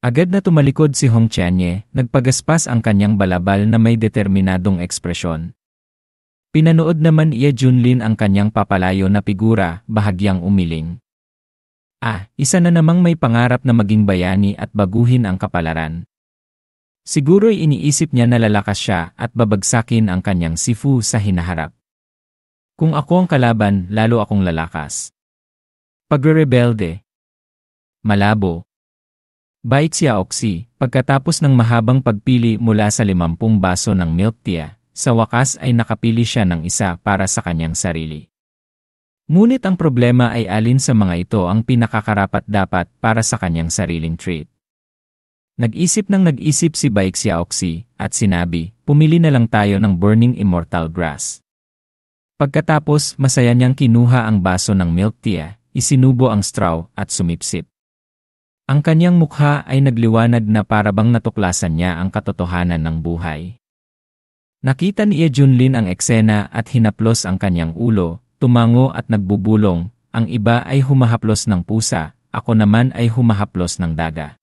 Agad na tumalikod si Hong Qianye, nagpagaspas ang kanyang balabal na may determinadong ekspresyon. Pinanood naman Ye Junlin ang kanyang papalayo na figura, bahagyang umiling. Isa na namang may pangarap na maging bayani at baguhin ang kapalaran. Siguro'y iniisip niya na lalakas siya at babagsakin ang kanyang sifu sa hinaharap. Kung ako ang kalaban, lalo akong lalakas. Pagre-rebelde. Malabo. Baik Xiaoxi, pagkatapos ng mahabang pagpili mula sa 50 baso ng milk tea, sa wakas ay nakapili siya ng isa para sa kanyang sarili. Ngunit ang problema ay alin sa mga ito ang pinakakarapat-dapat para sa kanyang sariling treat. Nag-isip si Baik Xiaoxi at sinabi, pumili na lang tayo ng Burning Immortal Grass. Pagkatapos, masaya niyang kinuha ang baso ng milk tea, isinubo ang straw at sumipsip. Ang kanyang mukha ay nagliwanag na parabang natuklasan niya ang katotohanan ng buhay. Nakita ni Ye Junlin ang eksena at hinaplos ang kanyang ulo, tumango at nagbubulong, ang iba ay humahaplos ng pusa, ako naman ay humahaplos ng daga.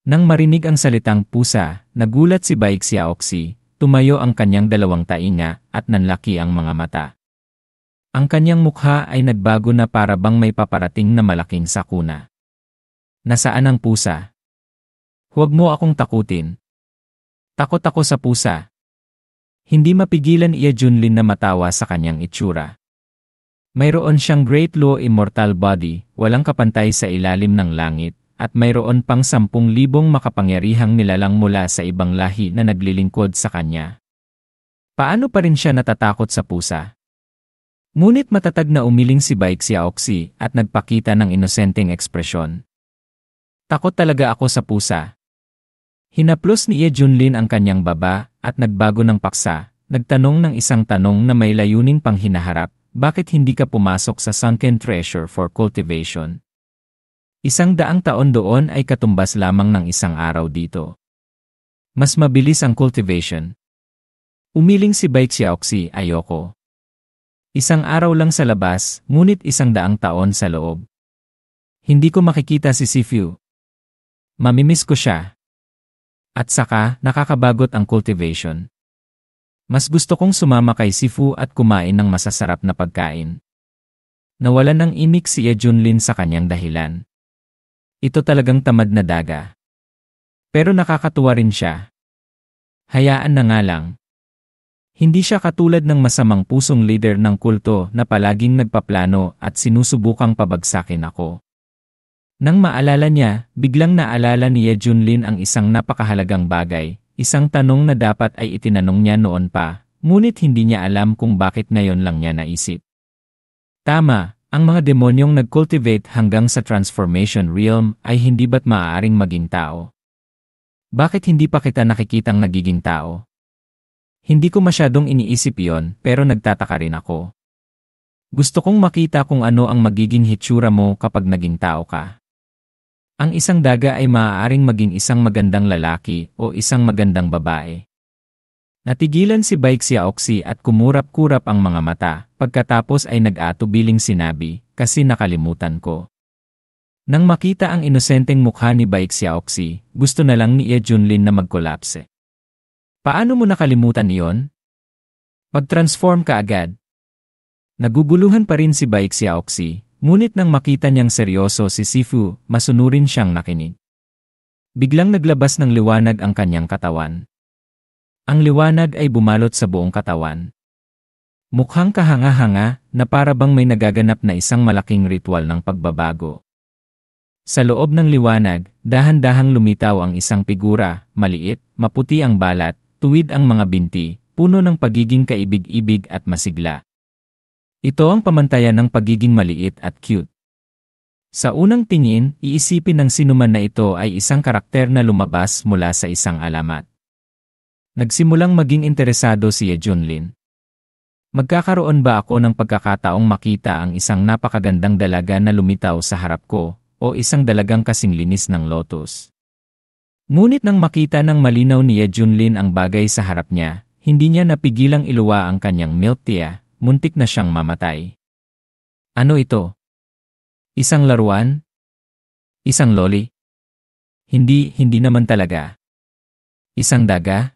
Nang marinig ang salitang pusa, nagulat si Baik Xiaoxi, tumayo ang kanyang dalawang tainga at nanlaki ang mga mata. Ang kanyang mukha ay nagbago na parabang may paparating na malaking sakuna. Nasaan ang pusa? Huwag mo akong takutin. Takot ako sa pusa. Hindi mapigilan Ye Junlin na matawa sa kanyang itsura. Mayroon siyang Great Law Immortal Body, walang kapantay sa ilalim ng langit, at mayroon pang 10,000 makapangyarihang nilalang mula sa ibang lahi na naglilingkod sa kanya. Paano pa rin siya natatakot sa pusa? Ngunit matatag na umiling si Baik Xiaoxi at nagpakita ng inosenteng ekspresyon. Takot talaga ako sa pusa. Hinaplos ni Ye Junlin ang kanyang baba at nagbago ng paksa, nagtanong ng isang tanong na may layuning pang hinaharap, bakit hindi ka pumasok sa Sunken Treasure for Cultivation? 100 taon doon ay katumbas lamang ng isang araw dito. Mas mabilis ang cultivation. Umiling si Baik Xiaoxi, ayoko. 1 araw lang sa labas, ngunit 100 taon sa loob. Hindi ko makikita si Sifu. Mamimiss ko siya. At saka, nakakabagot ang cultivation. Mas gusto kong sumama kay Sifu at kumain ng masasarap na pagkain. Nawalan ng imik si Ye Junlin sa kanyang dahilan. Ito talagang tamad na daga. Pero nakakatuwa rin siya. Hayaan na nga lang. Hindi siya katulad ng masamang pusong leader ng kulto na palaging nagpaplano at sinusubukang pabagsakin ako. Nang maalala niya, biglang naalala ni Ye Junlin ang isang napakahalagang bagay, isang tanong na dapat ay itinanong niya noon pa, ngunit hindi niya alam kung bakit ngayon lang niya naisip. Tama, ang mga demonyong nag-cultivate hanggang sa transformation realm ay hindi ba't maaaring maging tao? Bakit hindi pa kita nakikitang nagiging tao? Hindi ko masyadong iniisip iyon pero nagtataka rin ako. Gusto kong makita kung ano ang magiging hitsura mo kapag naging tao ka. Ang isang daga ay maaaring maging isang magandang lalaki o isang magandang babae. Natigilan si Baik Xiaoxi at kumurap-kurap ang mga mata, pagkatapos ay nag-atubiling sinabi, kasi nakalimutan ko. Nang makita ang inosenteng mukha ni Baik Xiaoxi, gusto na lang ni Ye Junlin na magkolapse. Paano mo nakalimutan iyon? Mag-transform ka agad. Naguguluhan pa rin si Baik Xiaoxi. Ngunit nang makita niyang seryoso si Sifu, masunurin siyang nakinig. Biglang naglabas ng liwanag ang kanyang katawan. Ang liwanag ay bumalot sa buong katawan. Mukhang kahanga-hanga na parabang may nagaganap na isang malaking ritual ng pagbabago. Sa loob ng liwanag, dahan-dahang lumitaw ang isang figura, maliit, maputi ang balat, tuwid ang mga binti, puno ng pagiging kaibig-ibig at masigla. Ito ang pamantayan ng pagiging maliit at cute. Sa unang tingin, iisipin ng sinuman na ito ay isang karakter na lumabas mula sa isang alamat. Nagsimulang maging interesado si Ye Junlin. Magkakaroon ba ako ng pagkakataong makita ang isang napakagandang dalaga na lumitaw sa harap ko, o isang dalagang kasing linis ng lotus? Ngunit nang makita ng malinaw ni Ye Junlin ang bagay sa harap niya, hindi niya napigilang iluwa ang kanyang milk tea. Muntik na siyang mamatay. Ano ito? Isang laruan? Isang loli? Hindi naman talaga. Isang daga?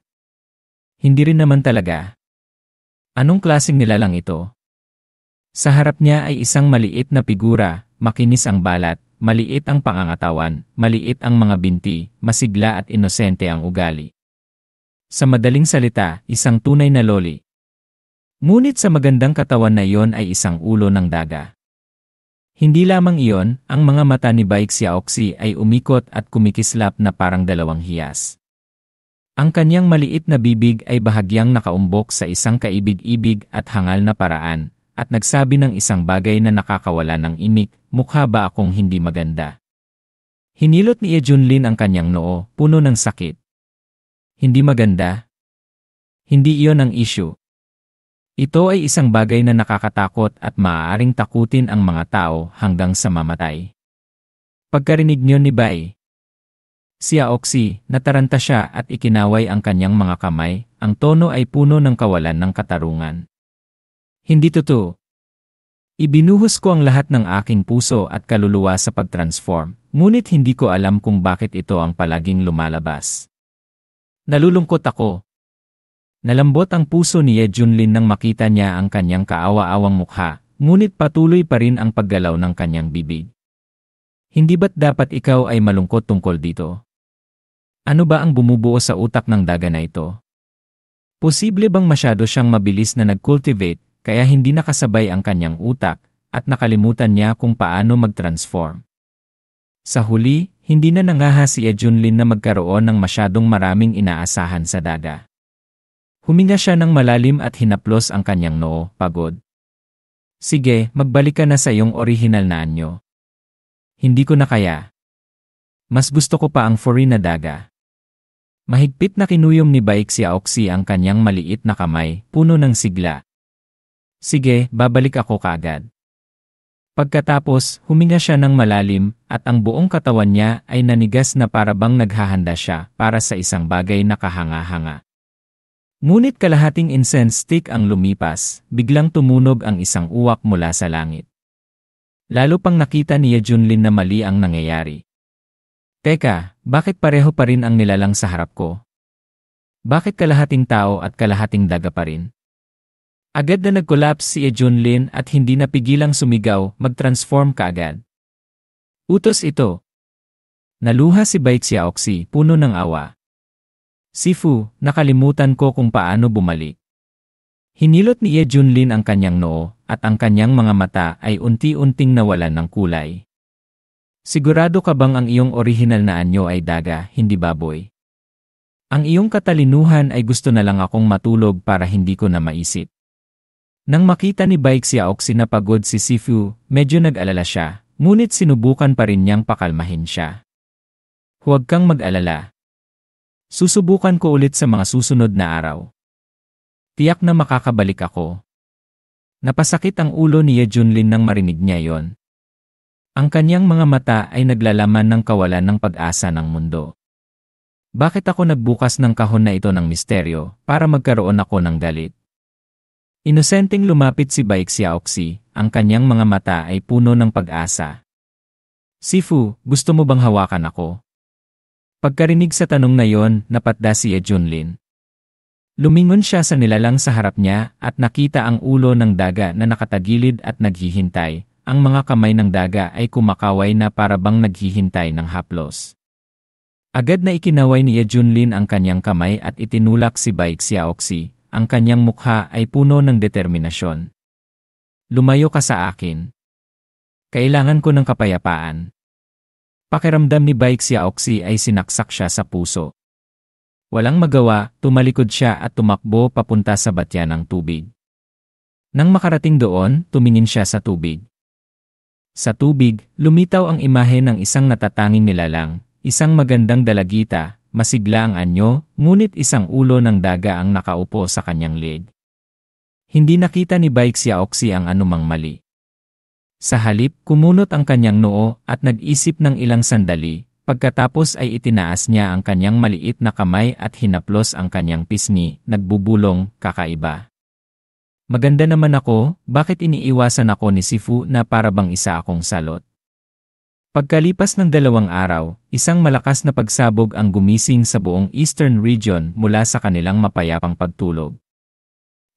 Hindi rin naman talaga. Anong klaseng nilalang ito? Sa harap niya ay isang maliit na figura, makinis ang balat, maliit ang pangangatawan, maliit ang mga binti, masigla at inosente ang ugali. Sa madaling salita, isang tunay na loli. Ngunit sa magandang katawan na iyon ay isang ulo ng daga. Hindi lamang iyon, ang mga mata ni Baek Xiaoxi ay umikot at kumikislap na parang dalawang hiyas. Ang kanyang maliit na bibig ay bahagyang nakaumbok sa isang kaibig-ibig at hangal na paraan, at nagsabi ng isang bagay na nakakawala ng imik, mukha ba akong hindi maganda? Hinilot ni Ye Junlin ang kanyang noo, puno ng sakit. Hindi maganda? Hindi iyon ang issue. Ito ay isang bagay na nakakatakot at maaaring takutin ang mga tao hanggang sa mamatay. Pagkarinig niyo ni Bae Xiaoxi, nataranta siya at ikinaway ang kanyang mga kamay, ang tono ay puno ng kawalan ng katarungan. Hindi totoo. Ibinuhos ko ang lahat ng aking puso at kaluluwa sa pag-transform, ngunit hindi ko alam kung bakit ito ang palaging lumalabas. Nalulungkot ako. Nalambot ang puso ni Ye Junlin nang makita niya ang kanyang kaawa-awang mukha, ngunit patuloy pa rin ang paggalaw ng kanyang bibig. Hindi ba't dapat ikaw ay malungkot tungkol dito? Ano ba ang bumubuo sa utak ng daga na ito? Posible bang masyado siyang mabilis na nag-cultivate, kaya hindi nakasabay ang kanyang utak, at nakalimutan niya kung paano mag-transform? Sa huli, hindi na nangaha si Ye Junlin na magkaroon ng masyadong maraming inaasahan sa daga. Huminga siya ng malalim at hinaplos ang kanyang noo, pagod. Sige, magbalik ka na sa iyong orihinal na anyo. Hindi ko na kaya. Mas gusto ko pa ang furry na daga. Mahigpit na kinuyom ni Baek Xiaoxi ang kanyang maliit na kamay, puno ng sigla. Sige, babalik ako kaagad. Pagkatapos, huminga siya ng malalim, at ang buong katawan niya ay nanigas na parabang naghahanda siya para sa isang bagay na kahanga-hanga. Ngunit kalahating incense stick ang lumipas, biglang tumunog ang isang uwak mula sa langit. Lalo pang nakita ni Ye Junlin na mali ang nangyayari. Teka, bakit pareho pa rin ang nilalang sa harap ko? Bakit kalahating tao at kalahating daga pa rin? Agad na nag-collapse si Ye Junlin at hindi napigilang sumigaw, mag-transform kaagad. Utos ito. Naluha si Baek Xiaoxi, puno ng awa. Sifu, nakalimutan ko kung paano bumalik. Hinilot ni Ye Junlin ang kanyang noo, at ang kanyang mga mata ay unti-unting nawalan ng kulay. Sigurado ka bang ang iyong orihinal na anyo ay daga, hindi baboy? Ang iyong katalinuhan ay gusto na lang akong matulog para hindi ko na maisip. Nang makita ni Baek Xiaoxi na pagod si Sifu, medyo nag-alala siya, ngunit sinubukan pa rin niyang pakalmahin siya. Huwag kang mag-alala. Susubukan ko ulit sa mga susunod na araw. Tiyak na makakabalik ako. Napasakit ang ulo ni Ye Junlin nang marinig niya yon. Ang kanyang mga mata ay naglalaman ng kawalan ng pag-asa ng mundo. Bakit ako nagbukas ng kahon na ito ng misteryo para magkaroon ako ng galit? Inosenteng lumapit si Baek Xiaoxi, ang kanyang mga mata ay puno ng pag-asa. Sifu, gusto mo bang hawakan ako? Pagkarinig sa tanong na yon, napatda si Ye Junlin. Lumingon siya sa nilalang sa harap niya at nakita ang ulo ng daga na nakatagilid at naghihintay. Ang mga kamay ng daga ay kumakaway na parabang naghihintay ng haplos. Agad na ikinaway ni Ye Junlin ang kanyang kamay at itinulak si Baek Xiaoxi. Ang kanyang mukha ay puno ng determinasyon. Lumayo ka sa akin. Kailangan ko ng kapayapaan. Pakiramdam ni Baek Xiaoxi ay sinaksak siya sa puso. Walang magawa, tumalikod siya at tumakbo papunta sa batya ng tubig. Nang makarating doon, tumingin siya sa tubig. Sa tubig, lumitaw ang imahe ng isang natatanging nilalang, isang magandang dalagita, masigla ang anyo, ngunit isang ulo ng daga ang nakaupo sa kanyang leeg. Hindi nakita ni Baek Xiaoxi ang anumang mali. Sa halip, kumunot ang kanyang noo at nag-isip ng ilang sandali, pagkatapos ay itinaas niya ang kanyang maliit na kamay at hinaplos ang kanyang pisngi, nagbubulong, kakaiba. Maganda naman ako, bakit iniiwasan ako ni Sifu na parabang isa akong salot? Pagkalipas ng 2 araw, isang malakas na pagsabog ang gumising sa buong Eastern Region mula sa kanilang mapayapang pagtulog.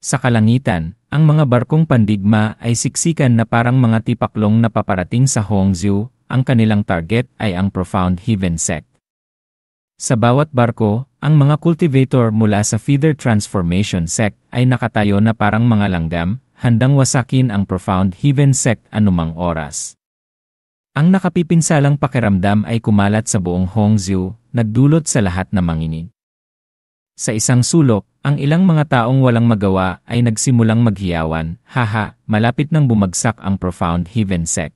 Sa kalangitan, ang mga barkong pandigma ay siksikan na parang mga tipaklong na paparating sa Hongzhou. Ang kanilang target ay ang Profound Heaven Sect. Sa bawat barko, ang mga cultivator mula sa Feather Transformation Sect ay nakatayo na parang mga langgam, handang wasakin ang Profound Heaven Sect anumang oras. Ang nakapipinsalang pakiramdam ay kumalat sa buong Hongzhou, nagdulot sa lahat na manginig. Sa isang sulok, ang ilang mga taong walang magawa ay nagsimulang maghiyawan, haha, malapit nang bumagsak ang Profound Heaven Sect.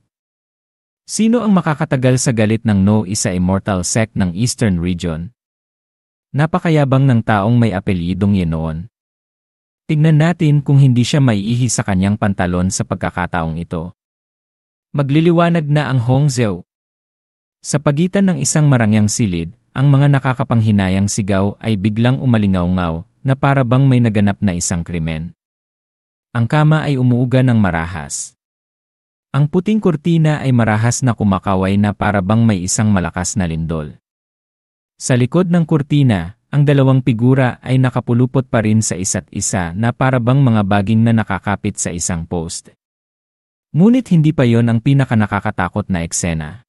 Sino ang makakatagal sa galit ng No sa Immortal Sect ng Eastern Region? Napakayabang ng taong may apelyidong yenoon. Tignan natin kung hindi siya maiihi sa kanyang pantalon sa pagkakataong ito. Magliliwanag na ang Hongzhou. Sa pagitan ng isang marangyang silid, ang mga nakakapanghinayang sigaw ay biglang umalingaw-ngaw na para bang may naganap na isang krimen. Ang kama ay umuuga ng marahas. Ang puting kurtina ay marahas na kumakaway na para bang may isang malakas na lindol. Sa likod ng kurtina, ang dalawang figura ay nakapulupot pa rin sa isa't isa na para bang mga baging na nakakapit sa isang post. Ngunit hindi pa yon ang pinakanakakatakot na eksena.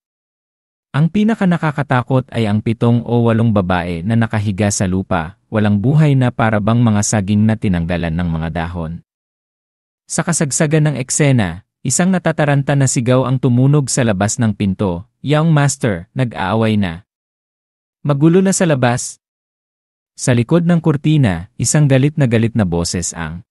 Ang pinakanakakatakot ay ang 7 o 8 babae na nakahiga sa lupa, walang buhay na para bang mga saging na tinanggalan ng mga dahon. Sa kasagsagan ng eksena, isang natataranta na sigaw ang tumunog sa labas ng pinto, "Young Master, nag-aaway na. Magulo na sa labas." Sa likod ng kurtina, isang galit na boses ang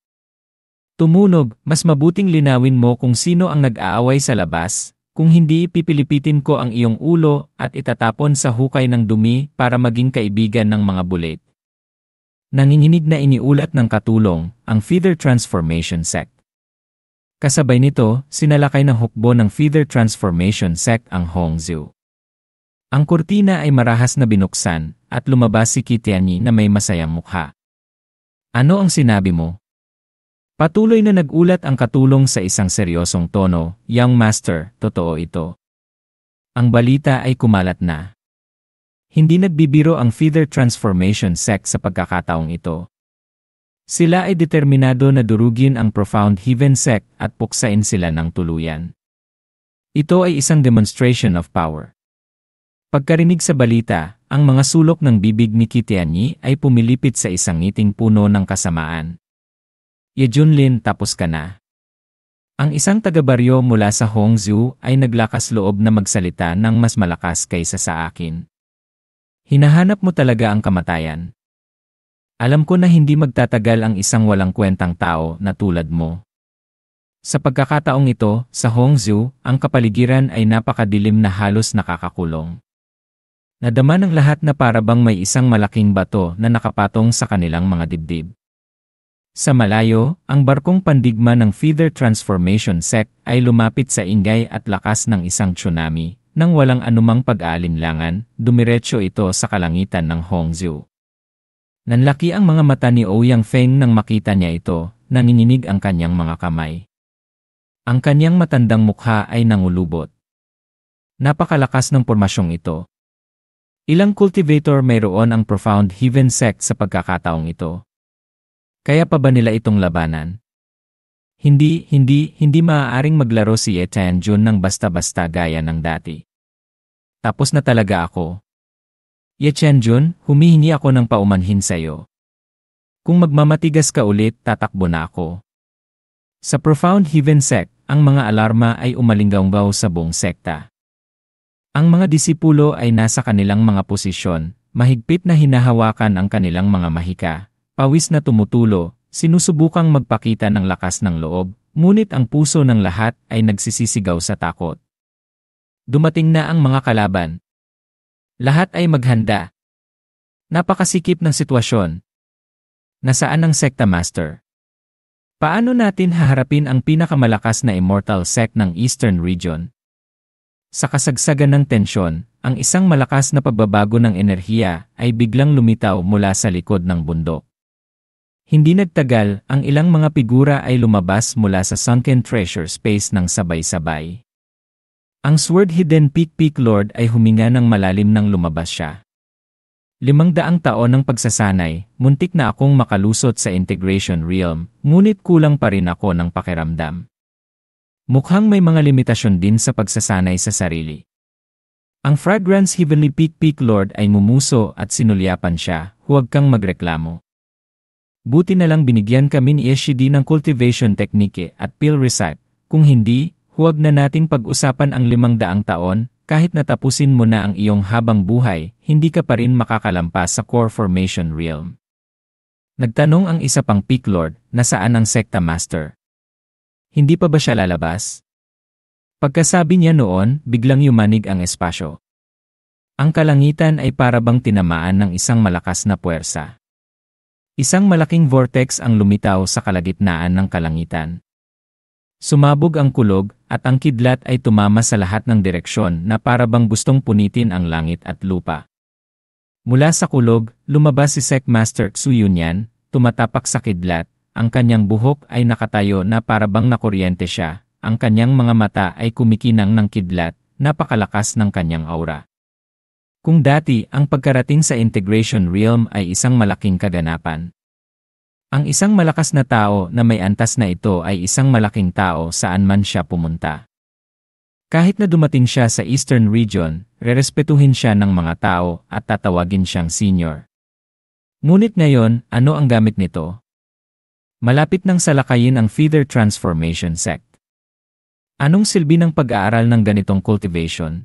tumunog, "Mas mabuting linawin mo kung sino ang nag-aaway sa labas, kung hindi pipilipitin ko ang iyong ulo at itatapon sa hukay ng dumi para maging kaibigan ng mga bulit." Nanginginig na iniulat ng katulong, ang Feather Transformation Sect. Kasabay nito, sinalakay ng hukbo ng Feather Transformation Sect ang Hongzhou. Ang kurtina ay marahas na binuksan, at lumabas si Kitianyi na may masayang mukha. "Ano ang sinabi mo?" Patuloy na nagulat ang katulong sa isang seryosong tono, "Young Master, totoo ito. Ang balita ay kumalat na. Hindi nagbibiro ang Feather Transformation Sect sa pagkakataong ito. Sila ay determinado na durugin ang Profound Heaven Sect at puksain sila ng tuluyan. Ito ay isang demonstration of power." Pagkarinig sa balita, ang mga sulok ng bibig ni Kitianyi ay pumilipit sa isang ngiting puno ng kasamaan. "Ye Junlin, tapos ka na." Ang isang taga-baryo mula sa Hongzhou ay naglakas loob na magsalita ng mas malakas kaysa sa akin. "Hinahanap mo talaga ang kamatayan. Alam ko na hindi magtatagal ang isang walang kwentang tao na tulad mo." Sa pagkakataong ito, sa Hongzhou, ang kapaligiran ay napakadilim na halos nakakakulong. Nadama ng lahat na para bang may isang malaking bato na nakapatong sa kanilang mga dibdib. Sa malayo, ang barkong pandigma ng Feather Transformation Sect ay lumapit sa ingay at lakas ng isang tsunami, nang walang anumang pag-aalinlangan, dumiretso ito sa kalangitan ng Hongzhou. Nanlaki ang mga mata ni Ouyang Feng nang makita niya ito, nanginginig ang kanyang mga kamay. Ang kanyang matandang mukha ay nangulubot. Napakalakas ng pormasyong ito. Ilang cultivator mayroon ang Profound Heaven Sect sa pagkakataong ito. Kaya pa ba nila itong labanan? Hindi maaaring maglaro si Ye Tianjun ng basta-basta gaya ng dati. Tapos na talaga ako. Ye Tianjun, humihingi ako ng paumanhin sa'yo. Kung magmamatigas ka ulit, tatakbo na ako. Sa Profound Heaven Sect, ang mga alarma ay umalinggaw sa buong sekta. Ang mga disipulo ay nasa kanilang mga posisyon, mahigpit na hinahawakan ang kanilang mga mahika, pawis na tumutulo, sinusubukang magpakita ng lakas ng loob, ngunit ang puso ng lahat ay nagsisisigaw sa takot. Dumating na ang mga kalaban. Lahat ay maghanda. Napakasikip ng sitwasyon. Nasaan ang Sekta Master? Paano natin haharapin ang pinakamalakas na Immortal Sect ng Eastern Region? Sa kasagsagan ng tensyon, ang isang malakas na pagbabago ng enerhiya ay biglang lumitaw mula sa likod ng bundok. Hindi nagtagal, ang ilang mga figura ay lumabas mula sa sunken treasure space ng sabay-sabay. Ang Sword Hidden Peak Lord ay huminga ng malalim nang lumabas siya. 500 taon ng pagsasanay, muntik na akong makalusot sa Integration Realm, ngunit kulang pa rin ako ng pakiramdam. Mukhang may mga limitasyon din sa pagsasanay sa sarili. Ang Fragrance Heavenly Peak Lord ay mumuso at sinulyapan siya, huwag kang magreklamo. Buti na lang binigyan kami ni Eshidi ng cultivation technique at pill recipe, kung hindi, huwag na nating pag-usapan ang 500 taon, kahit natapusin mo na ang iyong habang buhay, hindi ka pa rin makakalampas sa core formation realm. Nagtanong ang isa pang Peak Lord, nasaan ang Sekta Master? Hindi pa ba siya lalabas? Pagkasabi niya noon, biglang yumanig ang espasyo. Ang kalangitan ay parabang tinamaan ng isang malakas na puwersa. Isang malaking vortex ang lumitaw sa kalagitnaan ng kalangitan. Sumabog ang kulog, at ang kidlat ay tumama sa lahat ng direksyon na parabang gustong punitin ang langit at lupa. Mula sa kulog, lumabas si Sek Master Xuyunyan, tumatapak sa kidlat, ang kanyang buhok ay nakatayo na parabang nakuryente siya, ang kanyang mga mata ay kumikinang ng kidlat, napakalakas ng kanyang aura. Kung dati ang pagkarating sa Integration Realm ay isang malaking kaganapan, ang isang malakas na tao na may antas na ito ay isang malaking tao saan man siya pumunta. Kahit na dumating siya sa Eastern Region, rerespetuhin siya ng mga tao at tatawagin siyang senior. Ngunit ngayon, ano ang gamit nito? Malapit nang salakayin ang Feather Transformation Sect. Anong silbi ng pag-aaral ng ganitong cultivation?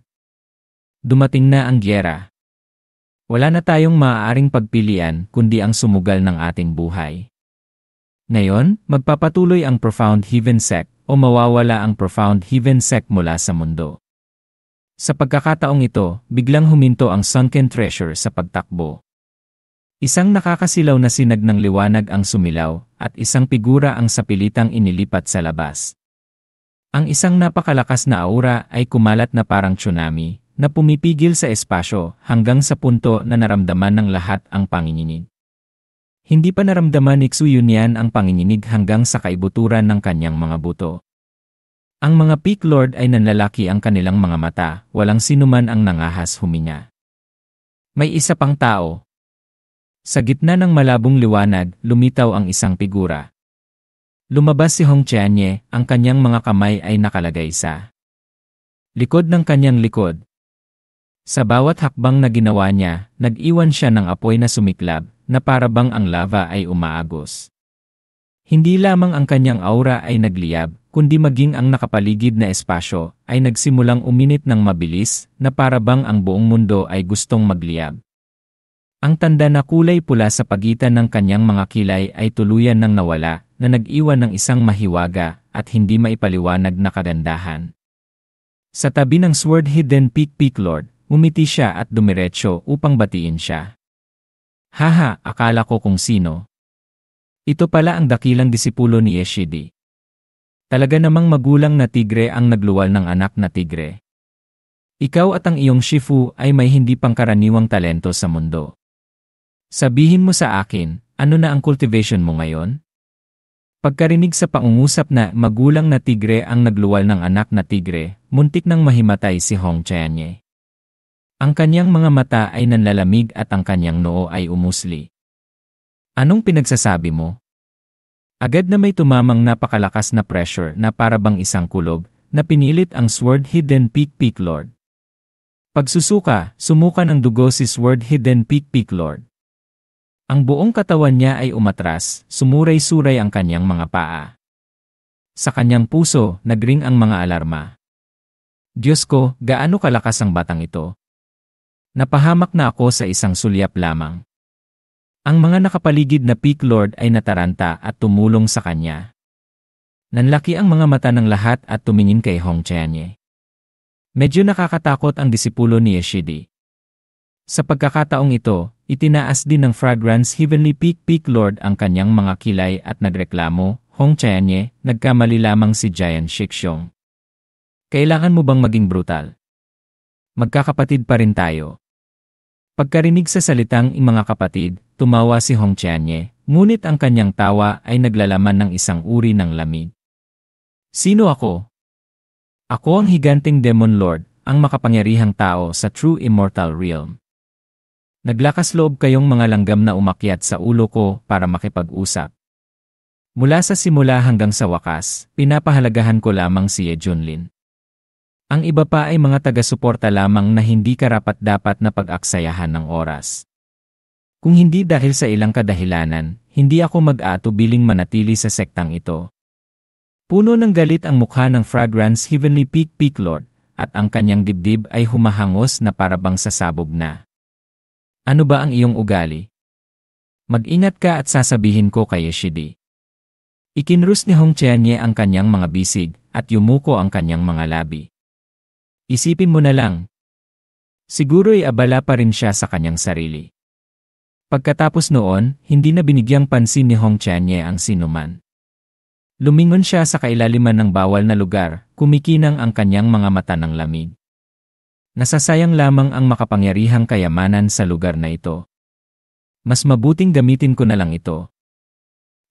Dumating na ang gyera. Wala na tayong maaaring pagpilian kundi ang sumugal ng ating buhay. Ngayon, magpapatuloy ang Profound Heaven Sect o mawawala ang Profound Heaven Sect mula sa mundo. Sa pagkakataong ito, biglang huminto ang Sunken Treasure sa pagtakbo. Isang nakakasilaw na sinag ng liwanag ang sumilaw at isang figura ang sapilitang inilipat sa labas. Ang isang napakalakas na aura ay kumalat na parang tsunami na pumipigil sa espasyo hanggang sa punto na naramdaman ng lahat ang panginginig. Hindi pa naramdaman ni Xuyunyan ang panginginig hanggang sa kaibuturan ng kanyang mga buto. Ang mga Peak Lord ay nanlalaki ang kanilang mga mata, walang sinuman ang nangahas huminga. May isa pang tao. Sa gitna ng malabong liwanag, lumitaw ang isang figura. Lumabas si Hong Qianye, ang kanyang mga kamay ay nakalagay sa likod ng kanyang likod. Sa bawat hakbang na ginawa niya, nag-iwan siya ng apoy na sumiklab, na parabang ang lava ay umaagos. Hindi lamang ang kanyang aura ay nagliyab, kundi maging ang nakapaligid na espasyo ay nagsimulang uminit ng mabilis na parabang ang buong mundo ay gustong magliyab. Ang tanda na kulay pula sa pagitan ng kanyang mga kilay ay tuluyan ng nawala na nag-iwan ng isang mahiwaga at hindi maipaliwanag na kagandahan. Sa tabi ng Sword Hidden Peak Lord, umiti siya at dumiretso upang batiin siya. Haha, akala ko kung sino. Ito pala ang dakilang disipulo ni Eshidi. Talaga namang magulang na tigre ang nagluwal ng anak na tigre. Ikaw at ang iyong Shifu ay may hindi pangkaraniwang talento sa mundo. Sabihin mo sa akin, ano na ang cultivation mo ngayon? Pagkarinig sa pangungusap na magulang na tigre ang nagluwal ng anak na tigre, muntik nang mahimatay si Hong Qianye. Ang kanyang mga mata ay nanlalamig at ang kanyang noo ay umusli. Anong pinagsasabi mo? Agad na may tumamang napakalakas na pressure na parabang isang kulog na pinilit ang Sword Hidden Peak Lord. Pagsusuka, sumukan ang dugo si Sword Hidden Peak Lord. Ang buong katawan niya ay umatras, sumuray-suray ang kanyang mga paa. Sa kanyang puso, nagring ang mga alarma. Diyos ko, gaano kalakas ang batang ito? Napahamak na ako sa isang sulyap lamang. Ang mga nakapaligid na Peak Lord ay nataranta at tumulong sa kanya. Nanlaki ang mga mata ng lahat at tumingin kay Hong Qianye. Medyo nakakatakot ang disipulo ni Eshidi. Sa pagkakataong ito, itinaas din ng Fragrance Heavenly Peak Lord ang kanyang mga kilay at nagreklamo, Hong Qianye, nagkamali lamang si Giant Shixiong. Kailangan mo bang maging brutal? Magkakapatid pa rin tayo. Pagkarinig sa salitang mga kapatid, tumawa si Hong Qianye, ngunit ang kanyang tawa ay naglalaman ng isang uri ng lamig. Sino ako? Ako ang higanteng Demon Lord, ang makapangyarihang tao sa True Immortal Realm. Naglakas loob kayong mga langgam na umakyat sa ulo ko para makipag-usap. Mula sa simula hanggang sa wakas, pinapahalagahan ko lamang si Ye Junlin. Ang iba pa ay mga taga-suporta lamang na hindi karapat-dapat na pag-aksayahan ng oras. Kung hindi dahil sa ilang kadahilanan, hindi ako mag-aatubiling manatili sa sektang ito. Puno ng galit ang mukha ng Fragrance Heavenly Peak Lord, at ang kanyang dibdib ay humahangos na parabang sasabog na. Ano ba ang iyong ugali? Mag-ingat ka at sasabihin ko kay Shidi. Ikinrus ni Hong Qianye ang kanyang mga bisig at yumuko ang kanyang mga labi. Isipin mo na lang. Siguro'y abala pa rin siya sa kanyang sarili. Pagkatapos noon, hindi na binigyang pansin ni Hong Qianye ang sinuman. Lumingon siya sa kailaliman ng bawal na lugar, kumikinang ang kanyang mga mata ng lamig. Nasasayang lamang ang makapangyarihang kayamanan sa lugar na ito. Mas mabuting gamitin ko na lang ito.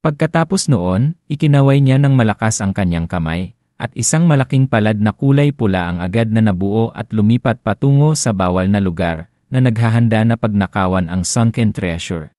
Pagkatapos noon, ikinaway niya ng malakas ang kanyang kamay, at isang malaking palad na kulay pula ang agad na nabuo at lumipat patungo sa bawal na lugar, na naghahanda na pagnakawan ang sunken treasure.